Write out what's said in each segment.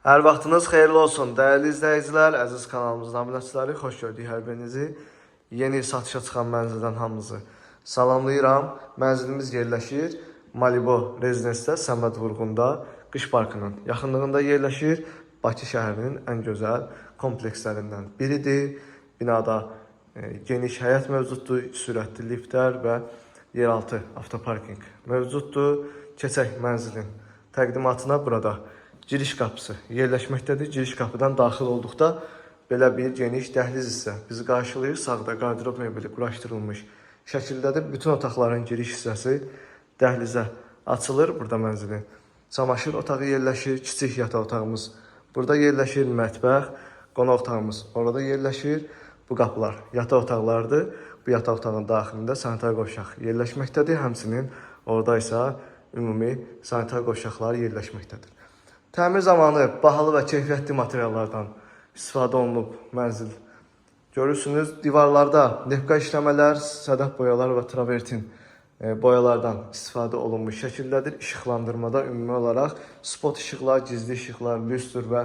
Hər vaxtınız xeyirli olsun, dəyərli izləyicilər, əziz kanalımızın abunəçiləri, xoş gördük hər birinizi. Yeni satışa çıxan mənzildən hamınızı salamlayıram. Mənzilimiz yerləşir Malibu rezidensiya Səməd Vurğunda, Qış Parkının yaxınlığında yerləşir. Bakı şəhərinin ən gözəl komplekslərindən biridir. Binada geniş həyət mövcuddur, sürətli liftlər və yeraltı avtoparking mövcuddur. Keçək mənzilin təqdimatına. Burada giriş qapısı yerləşməkdədir. Giriş qapıdan daxil olduqda belə bir geniş dəhliz hissə bizi qarşılayır. Sağda qardırob mebeli quraşdırılmış şəkildədir. Bütün otaqların giriş hissəsi dəhlizə açılır. Burada mənzilin çamaşır otağı yerləşir. Kiçik yataq otağımız burada yerləşir. Mətbəx, qonaq otağımız orada yerləşir. Bu qapılar yataq otaqlarıdır. Bu yataq otağının daxilində sanitar qovşaq yerləşməkdədir. Həmçinin orada isə ümumi sanitar qovşaqlar yerləşməkdədir. Təmir zamanı bahalı və keyfiyyətli materiallardan istifadə olunub mənzil. Görürsünüz, divarlarda lepka işləmələr, sədəf boyalar və travertin boyalardan istifadə olunmuş şəkildədir. İşıqlandırmada ümumi olaraq spot işıqlar, gizli işıqlar, lüstr və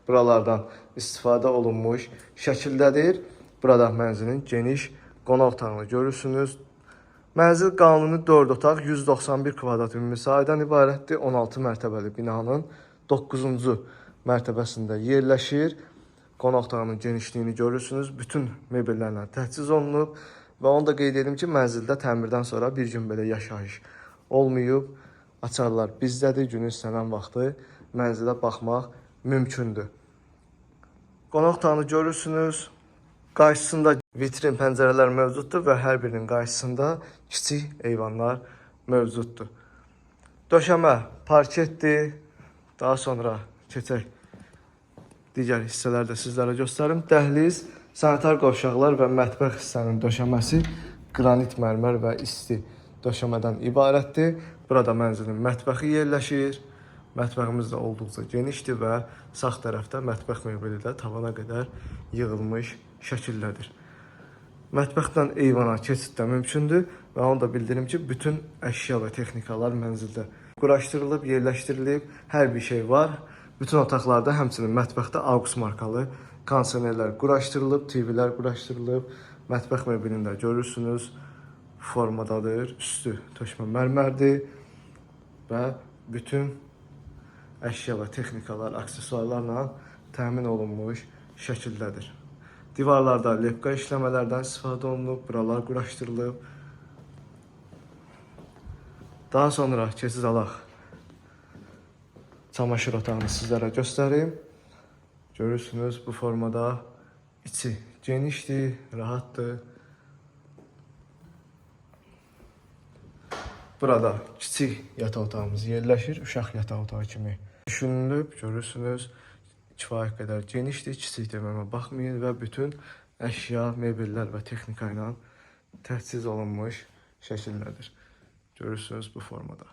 buralardan istifadə olunmuş şəkildədir. Burada mənzilin geniş qonaq otağını görürsünüz. Mənzil qanuni 4 otaq, 191 kvadrat ümumi sahədən ibarətdir. 16 mərtəbəli binanın 9-cu mərtəbəsində yerləşir. Qonaq otağının genişliyini görürsünüz. Bütün mebellərlə təchiz olunub. Və onu da qeyd edim ki, mənzildə təmirdən sonra bir gün belə yaşayış olmayıb. Açarlar bizdədir. Günün istənilən vaxtı mənzilə baxmaq mümkündür. Qonaq otağını görürsünüz. Qarşısında vitrin pəncərələr mövcuddur və hər birinin qarşısında kiçik eyvanlar mövcuddur. Döşəmə parketdir. Daha sonra keçək digər hissələrdə sizlərə göstərim. Dəhliz, sanitar qovşaqlar və mətbəx hissənin döşəməsi qranit mərmər və isti döşəmədən ibarətdir. Burada mənzilin mətbəxi yerləşir. Mətbəximiz də olduqca genişdir və sağ tərəfdə mətbəx mebeli də tavana qədər yığılmış şəkildədir. Mətbəxdən eyvana keçid də mümkündür və onu da bildirim ki, bütün əşya və texnikalar mənzildə quraşdırılıb, yerləşdirilib, hər bir şey var. Bütün otaqlarda, həmçinin mətbəxdə AUX markalı kondisionerlər quraşdırılıb, TV-lər quraşdırılıb. Mətbəx mebelini də görürsünüz, formadadır, üstü tökmə mərmərdir və bütün əşya və texnikalar, aksesuarlarla təmin olunmuş şəkildədir. Divarlarda lepka işləmələrdən istifadə olunub, buralar quraşdırılıb. Daha sonra keçid alaq. Çamaşır otağını sizlərə göstərim. Görürsünüz, bu formada içi genişdir, rahatdır. Burada kiçik yataq otağımız yerləşir. Uşaq yataq otağı kimi düşünülüb. Görürsünüz, kifayət qədər genişdir. Kiçik deməmə baxmayın və bütün əşya, mebellər və texnika ilə təchiz olunmuş şəkildədir. Görürsünüz bu formada.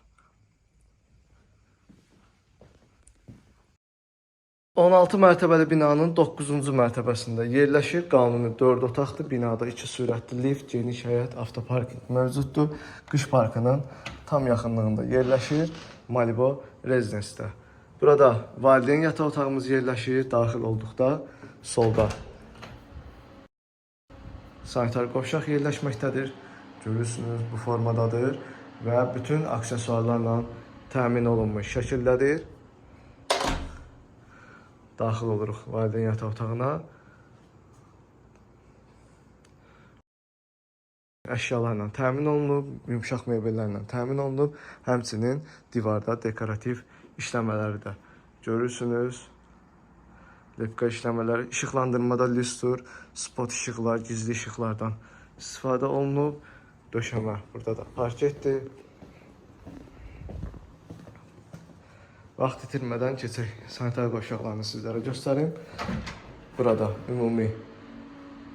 16 mərtəbəli binanın 9-cu mərtəbəsində yerləşir. Qanuni 4 otaqdır. Binada 2 sürətli lift, geniş həyət, avtoparking mövcuddur. Qış parkının tam yaxınlığında yerləşir Malibu rezidensiya. Burada valideyn yataq otağımız yerləşir. Daxil olduqda solda sanitar qovşaq yerləşməkdədir. Görürsünüz, bu formadadır və bütün aksesuarlarla təmin olunmuş şəkildədir. Daxil oluruq valideyn yataq otağına. Əşyalarla təmin olunub, yumşaq mebellərlə təmin olunub. Həmçinin divarda dekorativ işləmələri də görürsünüz. Lepka işləmələri, işıqlandırmada lüstr, spot işıqlar, gizli işıqlardan istifadə olunub. Döşəmə burada da parketdir. Vaxt itirmədən keçək sanitar qovşaqlarını sizlərə göstərim. Burada ümumi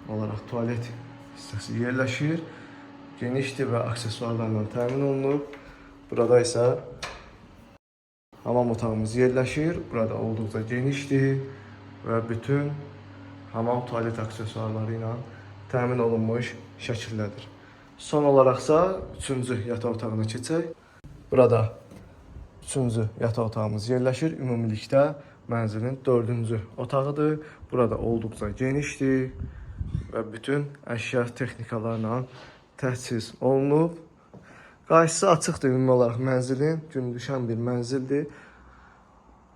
olaraq tualet hissəsi yerləşir. Genişdir və aksesuarlarla təmin olunub. Burada isə hamam otağımız yerləşir. Burada olduqca genişdir və bütün hamam tualet aksesuarları ilə təmin olunmuş şəkildədir. Son olaraqsa 3-cü yataq otağına keçək. Burada 3-cü yataq otağımız yerləşir. Ümumilikdə mənzilin 4-cü otağıdır. Burada olduqca genişdir və bütün əşya texnikalarla təchiz olunub. Qarşısı açıqdır ümumi olaraq mənzilin. Gün düşən bir mənzildir.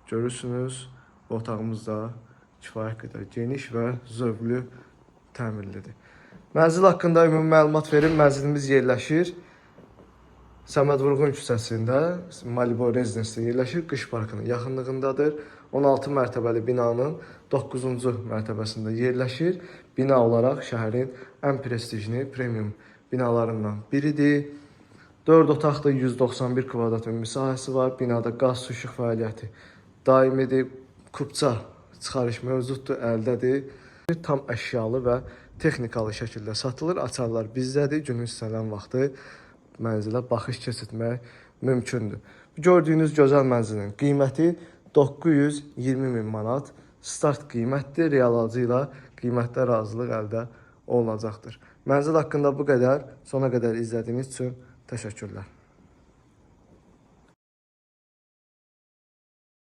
Görürsünüz, bu otağımız da kifayət qədər geniş və zövqlü təmirlidir. Mənzil haqqında ümumi məlumat verim. Mənzilimiz yerləşir Səməd Vurğun küçəsində, Malibu Rezidensidə yerləşir. Qış parkının yaxınlığındadır. 16 mərtəbəli binanın 9-cu mərtəbəsində yerləşir. Bina olaraq şəhərin ən prestijli premium binalarından biridir. 4 otaqda 191 kvadrat ümumi sahəsi var. Binada qaz, su, işıq fəaliyyəti daimidir. Kupça çıxarış mövcuddur, əldədir. Tam əşyalı və texnikalı şəkildə satılır. Açarlar bizdədir. Günün istənilən vaxtı mənzilə baxış keçirtmək mümkündür. Gördüyünüz gözəl mənzilin qiyməti 920 min manat. Start qiymətdir. Real alıcı ilə qiymətdə razılıq əldə olunacaqdır. Mənzil haqqında bu qədər. Sona qədər izlədiyiniz üçün təşəkkürlər.